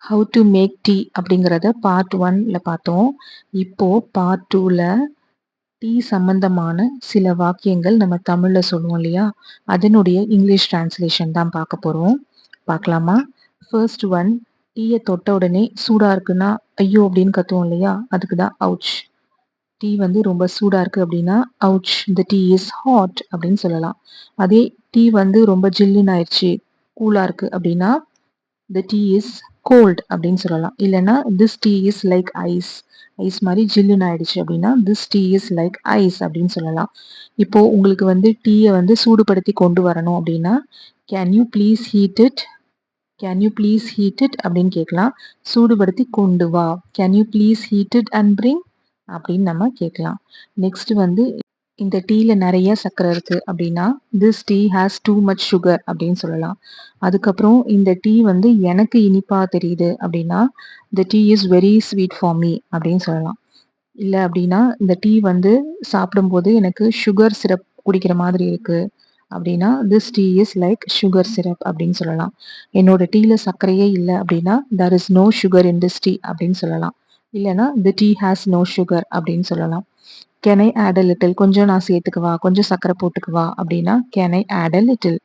Have to make tea அப்படிங்கிறத part 1ல பார்த்தோம். இப்போ பார்ட் 2ல டீ சம்பந்தமான சில வாக்கியங்கள் நம்ம தமிழ்ல சொல்லுவோம் இல்லையா? அதனுடைய இங்கிலீஷ் டிரான்ஸ்லேஷன் தான் பார்க்க போறோம். பார்க்கலாமா? ஃபர்ஸ்ட் ஒன், டீயை தொட்ட உடனே சூடா இருக்குன்னா ஐயோ அப்படின்னு கத்துவோம் இல்லையா? அதுக்கு தான் அவுச். டீ வந்து ரொம்ப சூடா இருக்கு அப்படின்னா ouch the tea is hot அப்படின்னு சொல்லலாம். அதே டீ வந்து ரொம்ப ஜில்லுன்னு ஆயிடுச்சு, கூலா இருக்கு அப்படின்னா the tea is cold அப்படின்னு சொல்லலாம். இல்லைன்னா this tea is like ice. Ice மாதிரி ஜில்லுன்னு ஆயிடுச்சு அப்படின்னா this tea is like ice அப்படின்னு சொல்லலாம். இப்போ உங்களுக்கு வந்து டீயை வந்து சூடுபடுத்தி கொண்டு வரணும் அப்படின்னா can you please heat it? can you please heat it அப்படின்னு கேட்கலாம். சூடுபடுத்தி கொண்டு வா. can you please heat it and bring? அப்படின்னு நம்ம கேட்கலாம். நெக்ஸ்ட் வந்து இந்த டீல நிறைய சர்க்கரை இருக்கு அப்படின்னா this tea has too much sugar அப்படின்னு சொல்லலாம். அதுக்கப்புறம் இந்த டீ வந்து எனக்கு இனிப்பா தெரியுது அப்படின்னா the tea is very sweet for me அப்படின்னு சொல்லலாம். இல்ல அப்படின்னா இந்த டீ வந்து சாப்பிடும்போது எனக்கு சுகர் சிரப் குடிக்கிற மாதிரி இருக்கு அப்படின்னா this tea is like sugar syrup அப்படின்னு சொல்லலாம். என்னோட டீல சர்க்கரையே இல்லை அப்படின்னா there is no sugar in this tea அப்படின்னு சொல்லலாம். இல்லைன்னா the tea has no sugar அப்படின்னு சொல்லலாம். Can I add a little, கொஞ்சம் நான் சேர்த்துக்குவா, கொஞ்சம் சர்க்கரை போட்டுக்குவா அப்படின்னா can I add a little.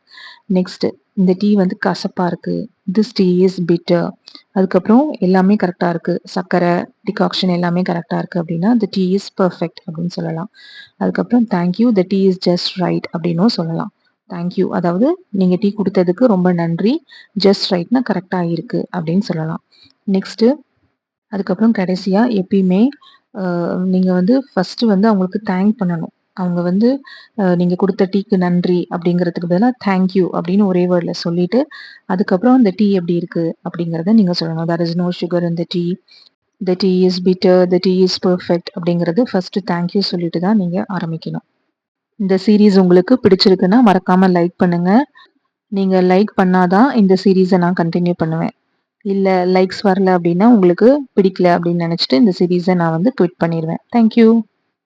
Next, இந்த டீ வந்து கசப்பா இருக்கு, திஸ் டீ இஸ் பிட்டர். அதுக்கப்புறம் எல்லாமே கரெக்டா இருக்கு, சர்க்கரை டிகாக்ஷன் எல்லாமே கரெக்டா இருக்கு அப்படின்னா த டீ இஸ் பர்ஃபெக்ட் அப்படின்னு சொல்லலாம். அதுக்கப்புறம் thank you, the tea is just right அப்படின்னும் சொல்லலாம். தேங்க்யூ அதாவது நீங்க டீ கொடுத்ததுக்கு ரொம்ப நன்றி, ஜஸ்ட் ரைட்னா கரெக்டா இருக்கு அப்படின்னு சொல்லலாம். நெக்ஸ்ட், அதுக்கப்புறம் கடைசியா எப்பயுமே நீங்க வந்து ஃபர்ஸ்ட் வந்து அவங்களுக்கு தேங்க் பண்ணணும். அவங்க வந்து நீங்க கொடுத்த டீக்கு நன்றி அப்படிங்கிறதுக்கு பதிலாக தேங்க்யூ அப்படின்னு ஒரே வேர்ட்ல சொல்லிட்டு அதுக்கப்புறம் அந்த டீ எப்படி இருக்கு அப்படிங்கிறத நீங்க சொல்லணும். there is no sugar in the tea, the tea is bitter, the tea is perfect அப்படிங்கிறது ஃபர்ஸ்ட் தேங்க்யூ சொல்லிட்டு தான் நீங்க ஆரம்பிக்கணும். இந்த சீரீஸ் உங்களுக்கு பிடிச்சிருக்குன்னா மறக்காம லைக் பண்ணுங்க. நீங்க லைக் பண்ணாதான் இந்த சீரீஸை நான் கண்டினியூ பண்ணுவேன். இல்லை லைக்ஸ் வரல அப்படின்னா உங்களுக்கு பிடிக்கல அப்படின்னு நினச்சிட்டு இந்த சீரீஸை நான் வந்து குவிட் பண்ணிடுவேன். தேங்க்யூ.